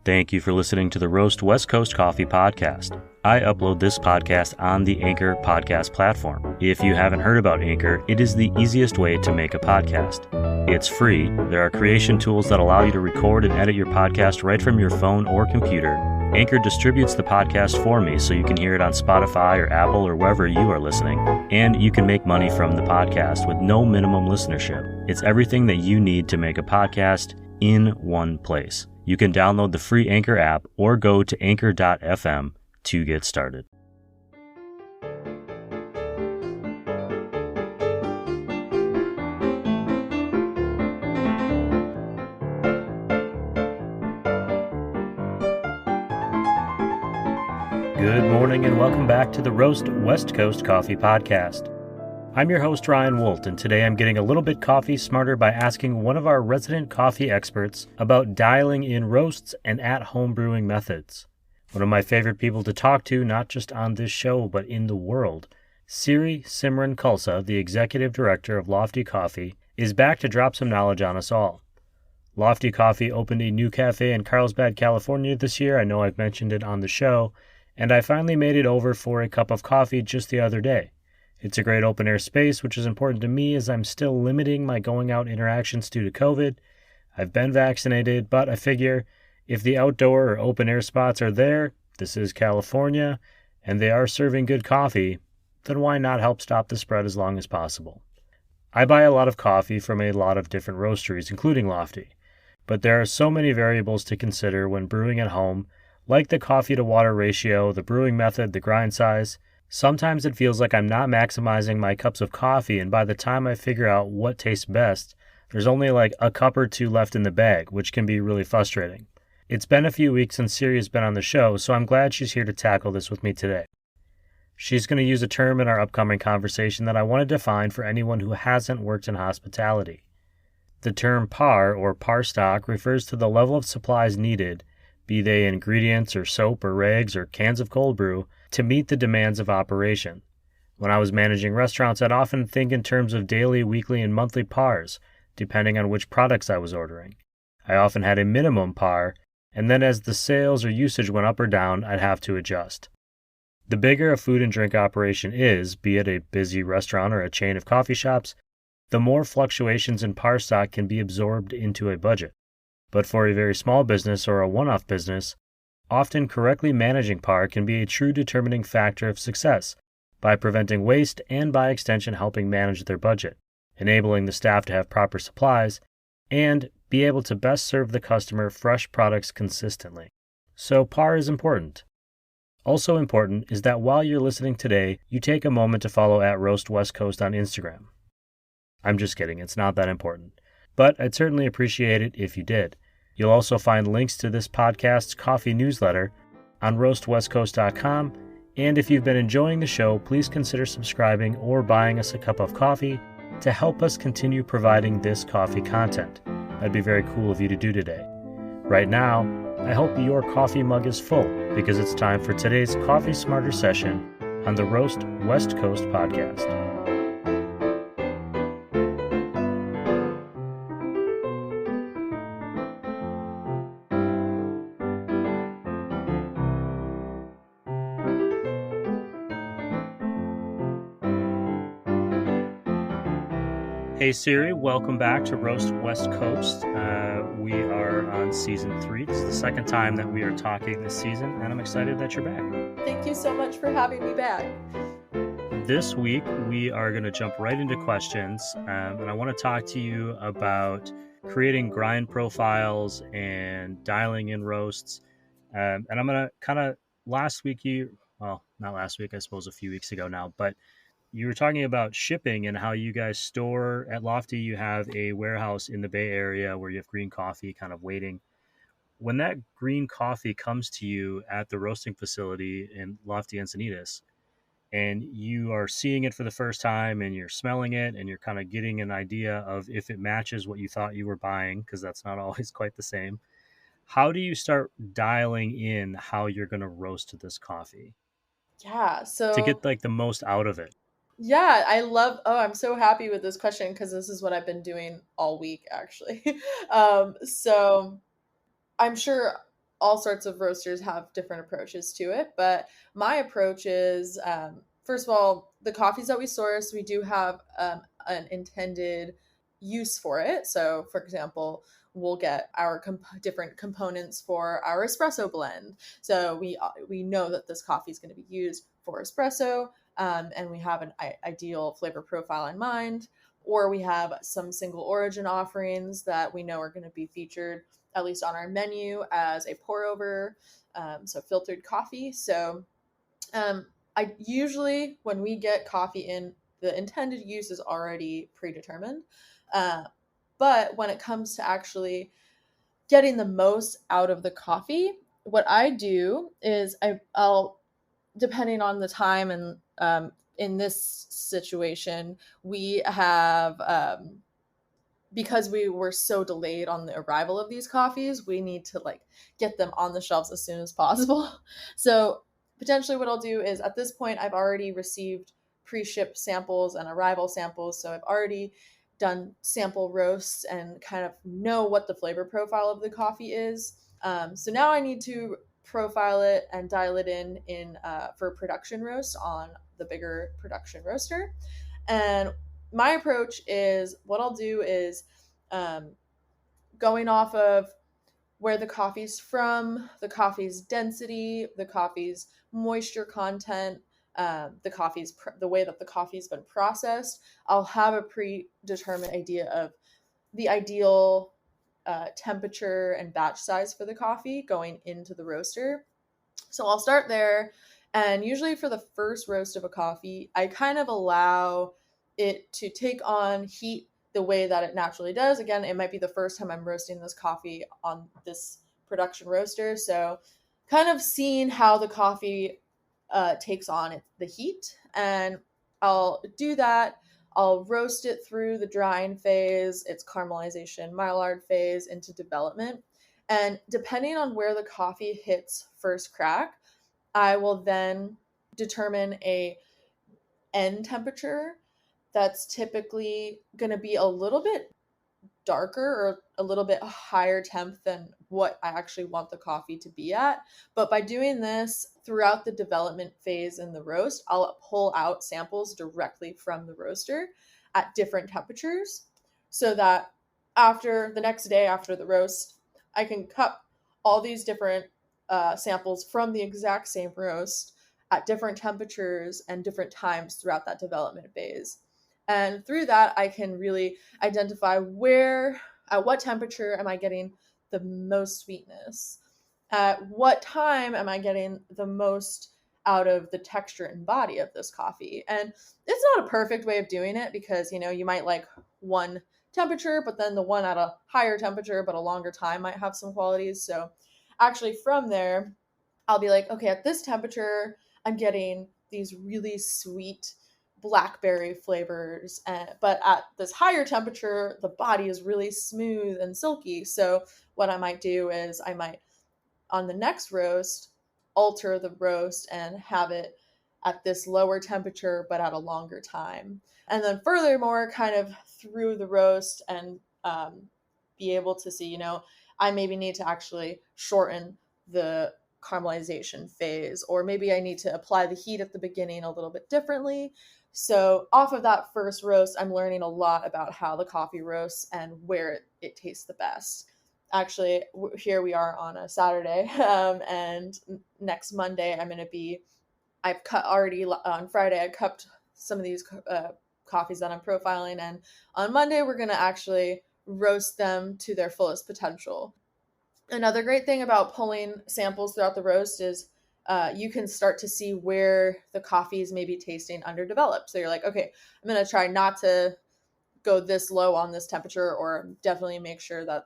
Thank you for listening to the Roast West Coast Coffee Podcast. I upload this podcast on the Anchor podcast platform. If you haven't heard about Anchor, it is the easiest way to make a podcast. It's free. There are creation tools that allow you to record and edit your podcast right from your phone or computer. Anchor distributes the podcast for me so you can hear it on Spotify or Apple or wherever you are listening. And you can make money from the podcast with no minimum listenership. It's everything that you need to make a podcast in one place. You can download the free Anchor app or go to anchor.fm to get started. Good morning and welcome back to the Roast West Coast Coffee Podcast. I'm your host, Ryan Wolt, and today I'm getting a little bit coffee smarter by asking one of our resident coffee experts about dialing in roasts and at-home brewing methods. One of my favorite people to talk to, not just on this show, but in the world, Siri Simran Khalsa, the executive director of Lofty Coffee, is back to drop some knowledge on us all. Lofty Coffee opened a new cafe in Carlsbad, California this year. I know I've mentioned it on the show, and I finally made it over for a cup of coffee just the other day. It's a great open-air space, which is important to me as I'm still limiting my going-out interactions due to COVID. I've been vaccinated, but I figure if the outdoor or open-air spots are there, this is California, and they are serving good coffee, then why not help stop the spread as long as possible? I buy a lot of coffee from a lot of different roasteries, including Lofty, but there are so many variables to consider when brewing at home, like the coffee-to-water ratio, the brewing method, the grind size. Sometimes it feels like I'm not maximizing my cups of coffee, and by the time I figure out what tastes best, there's only like a cup or two left in the bag, which can be really frustrating. It's been a few weeks since Siri's been on the show, so I'm glad she's here to tackle this with me today. She's going to use a term in our upcoming conversation that I want to define for anyone who hasn't worked in hospitality. The term par, or par stock, refers to the level of supplies needed, be they ingredients or soap or rags or cans of cold brew, to meet the demands of operation. When I was managing restaurants, I'd often think in terms of daily, weekly, and monthly pars, depending on which products I was ordering. I often had a minimum par, and then as the sales or usage went up or down, I'd have to adjust. The bigger a food and drink operation is, be it a busy restaurant or a chain of coffee shops, the more fluctuations in par stock can be absorbed into a budget. But for a very small business or a one-off business, often correctly managing par can be a true determining factor of success by preventing waste and by extension helping manage their budget, enabling the staff to have proper supplies, and be able to best serve the customer fresh products consistently. So par is important. Also important is that while you're listening today, you take a moment to follow at Roast West Coast on Instagram. I'm just kidding, it's not that important. But I'd certainly appreciate it if you did. You'll also find links to this podcast's coffee newsletter on roastwestcoast.com, and if you've been enjoying the show, please consider subscribing or buying us a cup of coffee to help us continue providing this coffee content. That'd be very cool of you to do today. Right now, I hope your coffee mug is full because it's time for today's Coffee Smarter session on the Roast West Coast podcast. Hey Siri, welcome back to Roast West Coast. We are on season 3. This is the second time that we are talking this season, and I'm excited that you're back. Thank you so much for having me back. This week, we are going to jump right into questions, and I want to talk to you about creating grind profiles and dialing in roasts. And I'm going to kind of, not last week, I suppose a few weeks ago now, but you were talking about shipping and how you guys store at Lofty. You have a warehouse in the Bay Area where you have green coffee kind of waiting. When that green coffee comes to you at the roasting facility in Lofty Encinitas, and you are seeing it for the first time and you're smelling it and you're kind of getting an idea of if it matches what you thought you were buying, because that's not always quite the same, how do you start dialing in how you're going to roast this coffee? Yeah, so to get like the most out of it. Yeah, I'm so happy with this question because this is what I've been doing all week, actually. So I'm sure all sorts of roasters have different approaches to it, but my approach is first of all, the coffees that we source, we do have an intended use for it. So, for example, we'll get our different components for our espresso blend. So we know that this coffee is going to be used for espresso, and we have an ideal flavor profile in mind. Or we have some single origin offerings that we know are going to be featured at least on our menu as a pour over, so filtered coffee. So I usually, when we get coffee in, the intended use is already predetermined. Uh, but when it comes to actually getting the most out of the coffee, what I do is I'll, depending on the time and in this situation, we have because we were so delayed on the arrival of these coffees, we need to like get them on the shelves as soon as possible. So potentially what I'll do is at this point I've already received pre-shipped samples and arrival samples, so I've already done sample roasts and kind of know what the flavor profile of the coffee is. So now I need to profile it and dial it in for production roast on the bigger production roaster. And my approach is what I'll do is um, going off of where the coffee's from, the coffee's density, the coffee's moisture content, the way that the coffee's been processed. I'll have a predetermined idea of the ideal temperature and batch size for the coffee going into the roaster. So I'll start there. And usually for the first roast of a coffee, I kind of allow it to take on heat the way that it naturally does. Again, it might be the first time I'm roasting this coffee on this production roaster. So kind of seeing how the coffee takes on the heat. And I'll do that. I'll roast it through the drying phase, its caramelization, Maillard phase into development. And depending on where the coffee hits first crack, I will then determine a end temperature that's typically going to be a little bit darker or a little bit higher temp than what I actually want the coffee to be at. But by doing this throughout the development phase in the roast, I'll pull out samples directly from the roaster at different temperatures so that after the next day after the roast, I can cup all these different samples from the exact same roast at different temperatures and different times throughout that development phase. And through that, I can really identify at what temperature am I getting the most sweetness? At what time am I getting the most out of the texture and body of this coffee? And it's not a perfect way of doing it because, you might like one temperature, but then the one at a higher temperature, but a longer time might have some qualities. So actually from there, I'll be like, okay, at this temperature, I'm getting these really sweet blackberry flavors, but at this higher temperature, the body is really smooth and silky. So what I might do is I might, on the next roast, alter the roast and have it at this lower temperature, but at a longer time. And then furthermore, kind of through the roast and be able to see, I maybe need to actually shorten the caramelization phase, or maybe I need to apply the heat at the beginning a little bit differently. So off of that first roast, I'm learning a lot about how the coffee roasts and where it tastes the best. Actually, here we are on a Saturday, and next Monday I've cut already on Friday. I cupped some of these coffees that I'm profiling, and on Monday we're gonna actually roast them to their fullest potential. Another great thing about pulling samples throughout the roast is you can start to see where the coffee is maybe tasting underdeveloped. So you're like, okay, I'm going to try not to go this low on this temperature, or definitely make sure that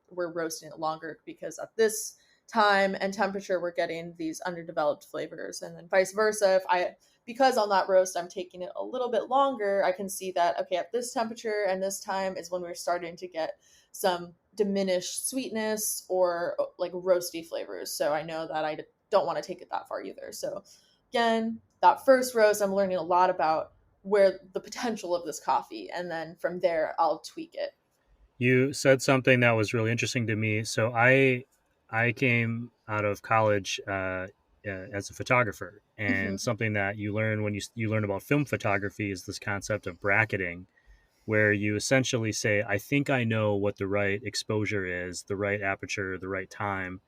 we're roasting it longer because at this time and temperature we're getting these underdeveloped flavors. And then vice versa, because on that roast I'm taking it a little bit longer, I can see that okay, at this temperature and this time is when we're starting to get some diminished sweetness or like roasty flavors. So I know that I don't want to take it that far either. So again, that first roast, I'm learning a lot about where the potential of this coffee, and then from there I'll tweak it. You said something that was really interesting to me. So I came out of college as a photographer, and Mhm. something that you learn when you learn about film photography is this concept of bracketing, where you essentially say, I think I know what the right exposure is, the right aperture, the right time,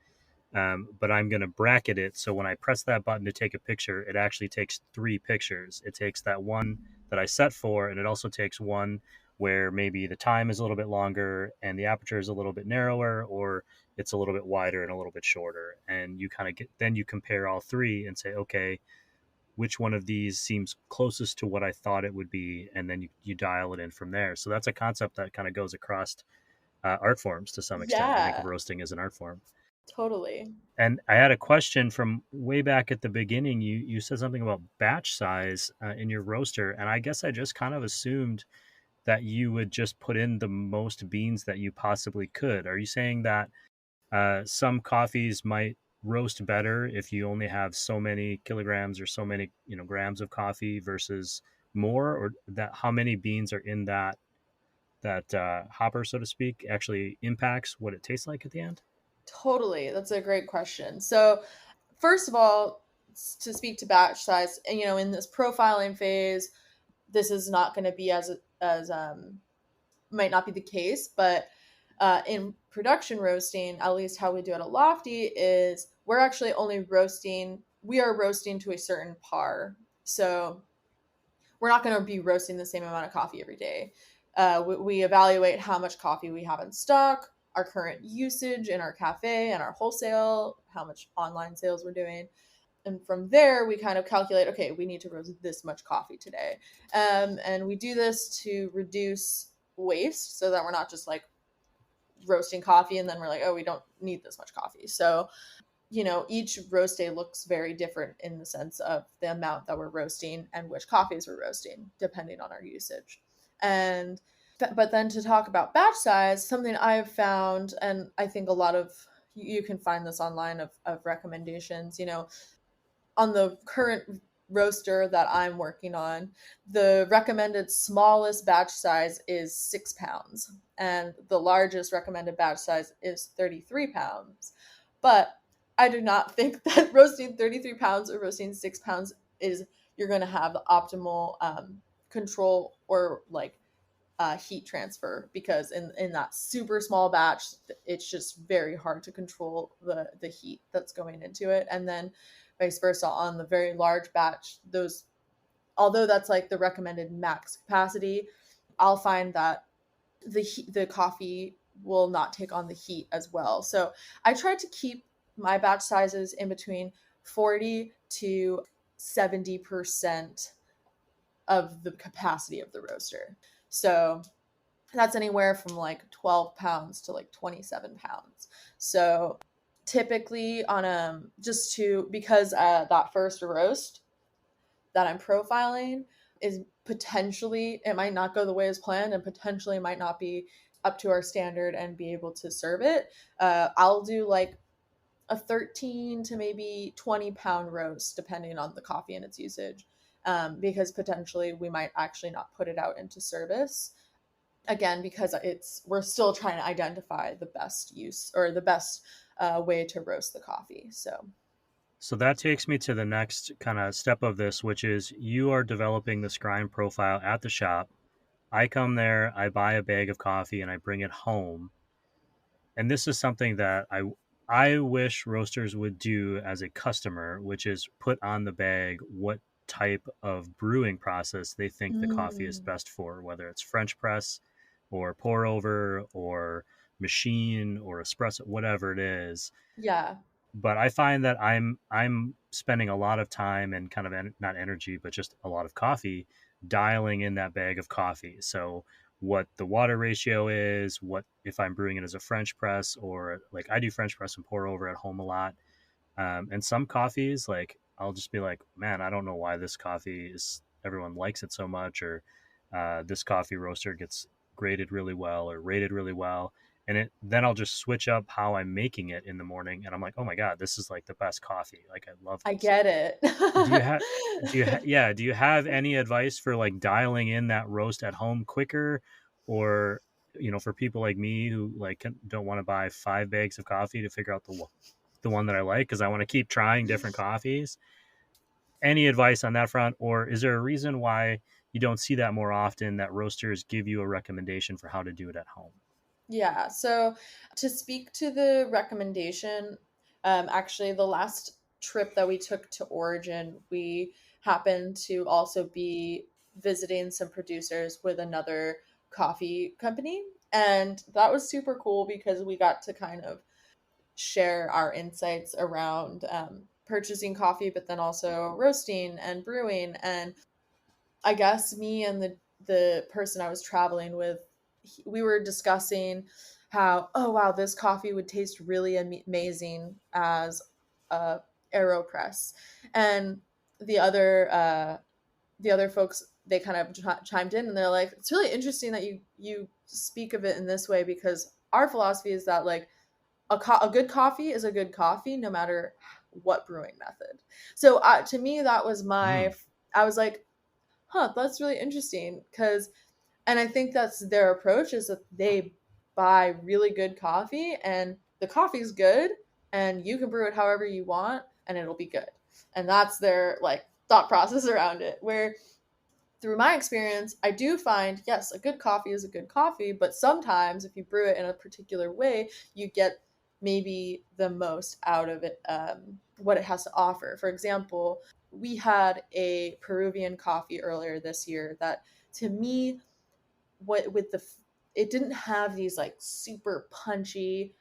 but I'm going to bracket it. So when I press that button to take a picture, it actually takes three pictures. It takes that one that I set for, and it also takes one where maybe the time is a little bit longer and the aperture is a little bit narrower, or it's a little bit wider and a little bit shorter. And you kind of get, then you compare all three and say, okay, which one of these seems closest to what I thought it would be, and then you dial it in from there. So that's a concept that kind of goes across art forms to some extent. I think of Yeah, roasting as an art form. totally. And I had a question from way back at the beginning. You said something about batch size in your roaster, and I guess I just kind of assumed that you would just put in the most beans that you possibly could. Are you saying that some coffees might roast better if you only have so many kilograms or so many grams of coffee versus more, or that how many beans are in that hopper, so to speak, actually impacts what it tastes like at the end? Totally. That's a great question. So, first of all, to speak to batch size, and in this profiling phase, this is not going to be as might not be the case, but in production roasting, at least how we do it at Lofty, is we're actually only roasting. We are roasting to a certain par, so we're not going to be roasting the same amount of coffee every day. We evaluate how much coffee we have in stock, our current usage in our cafe and our wholesale, how much online sales we're doing. And from there, we kind of calculate, okay, we need to roast this much coffee today. And we do this to reduce waste so that we're not just like roasting coffee and then we're like, oh, we don't need this much coffee. So each roast day looks very different in the sense of the amount that we're roasting and which coffees we're roasting, depending on our usage. And but then to talk about batch size, something I've found, and I think a lot of you can find this online of recommendations, on the current roaster that I'm working on, the recommended smallest batch size is 6 pounds, and the largest recommended batch size is 33 pounds. But I do not think that roasting 33 pounds or roasting 6 pounds is you're going to have the optimal control or like heat transfer, because in that super small batch it's just very hard to control the heat that's going into it, and then vice versa on the very large batch. Those, although that's like the recommended max capacity, I'll find that the coffee will not take on the heat as well. So I try to keep my batch sizes in between 40 to 70% of the capacity of the roaster. So that's anywhere from like 12 pounds to like 27 pounds. So typically on just to because that first roast that I'm profiling is potentially, it might not go the way as planned and potentially might not be up to our standard and be able to serve it. I'll do like a 13 to maybe 20-pound roast depending on the coffee and its usage, because potentially we might actually not put it out into service, again because we're still trying to identify the best use or the best way to roast the coffee. So So that takes me to the next kind of step of this, which is you are developing this grind profile at the shop. I come there, I buy a bag of coffee, and I bring it home. And this is something that I wish roasters would do as a customer, which is put on the bag what type of brewing process they think the coffee is mm, best for, whether it's French press or pour over or machine or espresso, whatever it is. yeah, But I find that I'm spending a lot of time and kind of not energy, but just a lot of coffee dialing in that bag of coffee. So what the water ratio is, what if I'm brewing it as a French press, or like I do French press and pour over at home a lot. And some coffees, like I'll just be like, man, I don't know why this coffee is everyone likes it so much, or this coffee roaster gets graded really well or rated really well. And then I'll just switch up how I'm making it in the morning, and I'm like, oh my god, this is like the best coffee. Like I love I this. get it. Do you have yeah, do you have any advice for like dialing in that roast at home quicker, or for people like me who don't want to buy 5 bags of coffee to figure out the one that I like, because I want to keep trying different coffees. Any advice on that front, or is there a reason why you don't see that more often, that roasters give you a recommendation for how to do it at home? Yeah. So to speak to the recommendation, actually, the last trip that we took to Origin, we happened to also be visiting some producers with another coffee company. And that was super cool because we got to kind of share our insights around purchasing coffee, but then also roasting and brewing. And I guess me and the person I was traveling with, we were discussing how, oh wow, this coffee would taste really amazing as a AeroPress, and the other uh, the other folks, they kind of chimed in and they're like, it's really interesting that you speak of it in this way, because our philosophy is that like a good coffee is a good coffee no matter what brewing method. So to me, that was Mm. I was like, huh, that's really interesting, because and I think that's their approach, is that they buy really good coffee and the coffee's good and you can brew it however you want and it'll be good. And that's their like thought process around it. Where through my experience, I do find, yes, a good coffee is a good coffee, but sometimes if you brew it in a particular way, you get maybe the most out of it, what it has to offer. For example, we had a Peruvian coffee earlier this year that, to me, what with the it didn't have these like super punchy,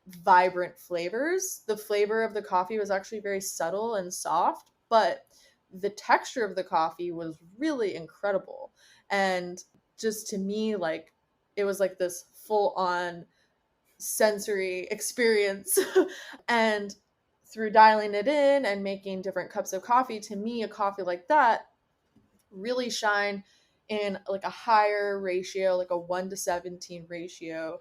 vibrant flavors. The flavor of the coffee was actually very subtle and soft, but the texture of the coffee was really incredible. And just to me, like, it was like this full on sensory experience. And through dialing it in and making different cups of coffee, to me, a coffee like that really shined in like a higher ratio, like a 1 to 17 ratio,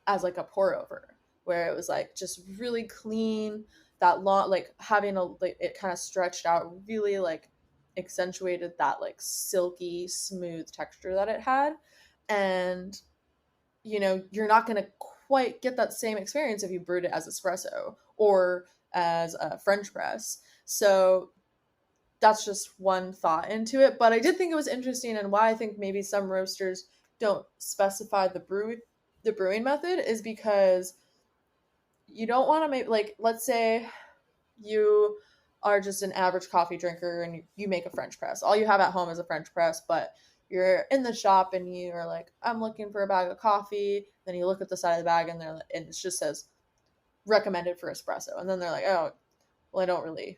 as like a pour over, where it was like just really clean, that long, like having a like it kind of stretched out, really like accentuated that like silky smooth texture that it had. And you're not going to quite get that same experience if you brewed it as espresso or as a French press. So that's just one thought into it. But I did think it was interesting, and why I think maybe some roasters don't specify the brewing method is because you don't want to make, like, let's say you are just an average coffee drinker and you make a French press. All you have at home is a French press, but you're in the shop and you are like, I'm looking for a bag of coffee. Then you look at the side of the bag and and it just says recommended for espresso. And then they're like, oh, well, I don't really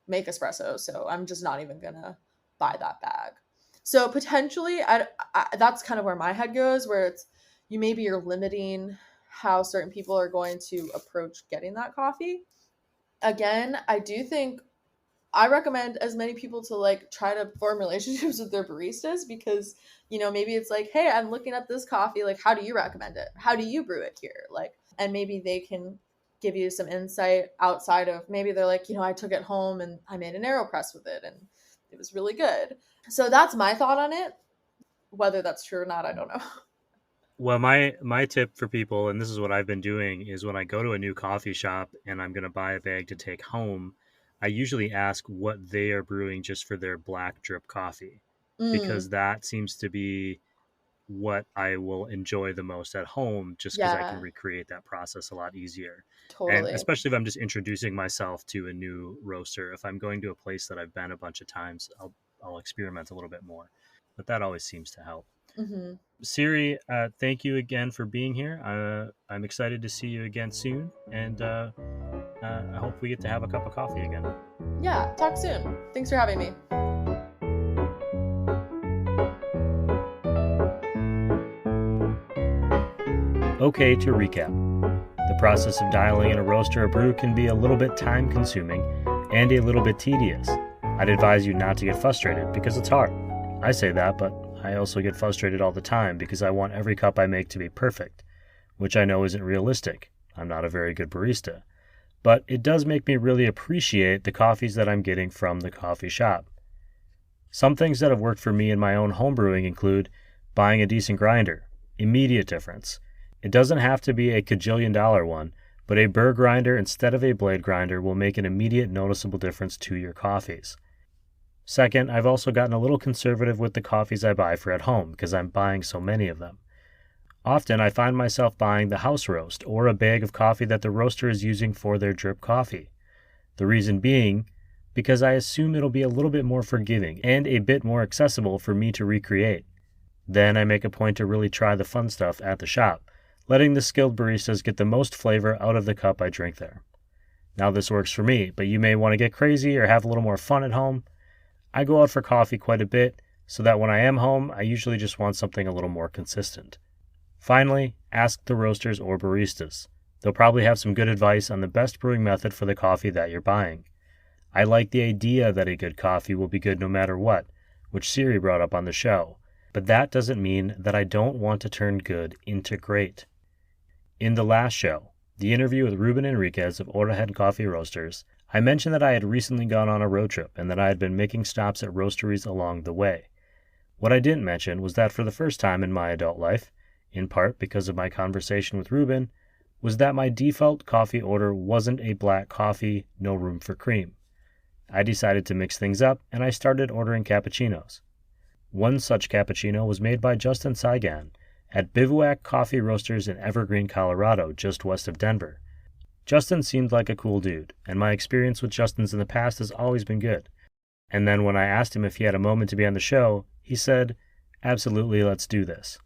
make espresso, so I'm just not even gonna buy that bag. So potentially, that's kind of where my head goes, where it's you're limiting how certain people are going to approach getting that coffee. Again, I do think I recommend as many people to like try to form relationships with their baristas, because maybe it's like, hey, I'm looking at this coffee, like, how do you recommend it? How do you brew it here? Like, and maybe they can give you some insight outside of, maybe they're like, I took it home and I made an AeroPress with it and it was really good. So that's my thought on it. Whether that's true or not, I don't know. Well, my tip for people, and this is what I've been doing, is when I go to a new coffee shop and I'm going to buy a bag to take home, I usually ask what they are brewing just for their black drip coffee, because Mm, that seems to be what I will enjoy the most at home, just because I can yeah, recreate that process a lot easier. And totally. especially if I'm just introducing myself to a new roaster. If I'm going to a place that I've been a bunch of times, I'll experiment a little bit more. But that always seems to help. Hmm. Siri, thank you again for being here. I'm excited to see you again soon, and I hope we get to have a cup of coffee again. Yeah, talk soon. Thanks for having me. Okay, to recap. The process of dialing in a roaster or brew can be a little bit time consuming and a little bit tedious. I'd advise you not to get frustrated because it's hard. I say that, but I also get frustrated all the time because I want every cup I make to be perfect, which I know isn't realistic. I'm not a very good barista. But it does make me really appreciate the coffees that I'm getting from the coffee shop. Some things that have worked for me in my own homebrewing include buying a decent grinder. Immediate difference. It doesn't have to be a $1,000,000,000 one, but a burr grinder instead of a blade grinder will make an immediate noticeable difference to your coffees. Second, I've also gotten a little conservative with the coffees I buy for at home because I'm buying so many of them. Often I find myself buying the house roast or a bag of coffee that the roaster is using for their drip coffee. The reason being because I assume it'll be a little bit more forgiving and a bit more accessible for me to recreate. Then I make a point to really try the fun stuff at the shop, letting the skilled baristas get the most flavor out of the cup I drink there. Now this works for me, but you may want to get crazy or have a little more fun at home. I go out for coffee quite a bit, so that when I am home, I usually just want something a little more consistent. Finally, ask the roasters or baristas. They'll probably have some good advice on the best brewing method for the coffee that you're buying. I like the idea that a good coffee will be good no matter what, which Siri brought up on the show, but that doesn't mean that I don't want to turn good into great. In the last show, the interview with Ruben Enriquez of Orehead Coffee Roasters, I mentioned that I had recently gone on a road trip and that I had been making stops at roasteries along the way. What I didn't mention was that for the first time in my adult life, in part because of my conversation with Ruben, was that my default coffee order wasn't a black coffee, no room for cream. I decided to mix things up and I started ordering cappuccinos. One such cappuccino was made by Justin Saigan at Bivouac Coffee Roasters in Evergreen, Colorado, just west of Denver. Justin seemed like a cool dude, and my experience with Justin's in the past has always been good. And then when I asked him if he had a moment to be on the show, he said, "Absolutely, let's do this."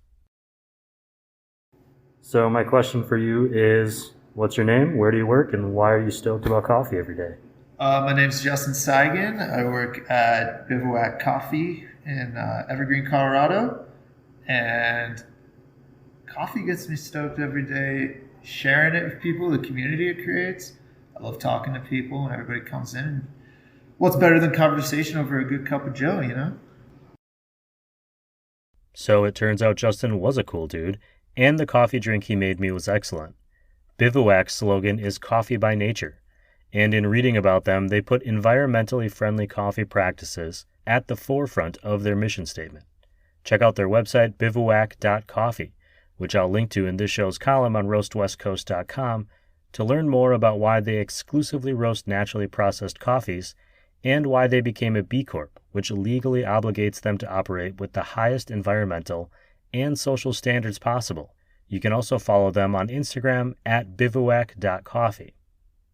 So my question for you is, what's your name, where do you work, and why are you stoked about coffee every day? My name's Justin Saigan. I work at Bivouac Coffee in Evergreen, Colorado, and coffee gets me stoked every day. Sharing it with people, the community it creates. I love talking to people when everybody comes in. What's better than conversation over a good cup of joe, you know? So it turns out Justin was a cool dude, and the coffee drink he made me was excellent. Bivouac's slogan is coffee by nature, and in reading about them, they put environmentally friendly coffee practices at the forefront of their mission statement. Check out their website, bivouac.coffee, which I'll link to in this show's column on roastwestcoast.com, to learn more about why they exclusively roast naturally processed coffees and why they became a B Corp, which legally obligates them to operate with the highest environmental and social standards possible. You can also follow them on Instagram at bivouac.coffee.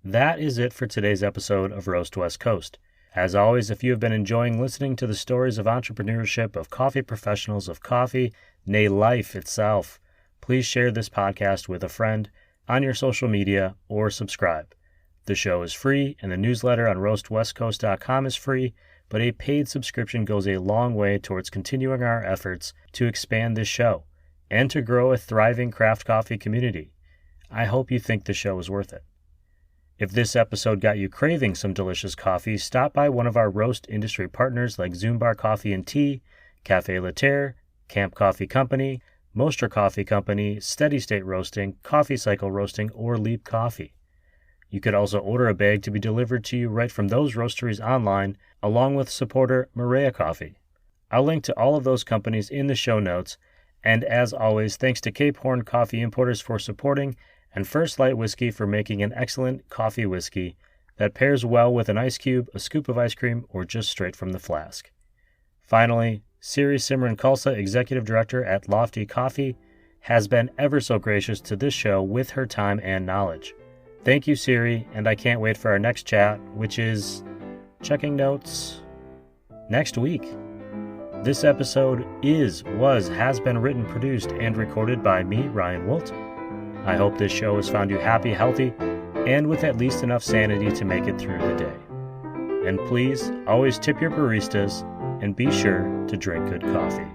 That is it for today's episode of Roast West Coast. As always, if you have been enjoying listening to the stories of entrepreneurship of coffee professionals of coffee, nay life itself, please share this podcast with a friend on your social media or subscribe. The show is free and the newsletter on roastwestcoast.com is free, but a paid subscription goes a long way towards continuing our efforts to expand this show and to grow a thriving craft coffee community. I hope you think the show is worth it. If this episode got you craving some delicious coffee, stop by one of our roast industry partners like Zoombar Coffee and Tea, Cafe Laterre, Camp Coffee Company, Mostra Coffee Company, Steady State Roasting, Coffee Cycle Roasting, or Leap Coffee. You could also order a bag to be delivered to you right from those roasteries online, along with supporter Maria Coffee. I'll link to all of those companies in the show notes, and as always, thanks to Cape Horn Coffee Importers for supporting, and First Light Whiskey for making an excellent coffee whiskey that pairs well with an ice cube, a scoop of ice cream, or just straight from the flask. Finally, Siri Simran Khalsa, Executive Director at Lofty Coffee, has been ever so gracious to this show with her time and knowledge. Thank you, Siri, and I can't wait for our next chat, which is checking notes next week. This episode has been written, produced, and recorded by me, Ryan Wolt. I hope this show has found you happy, healthy, and with at least enough sanity to make it through the day. And please, always tip your baristas, and be sure to drink good coffee.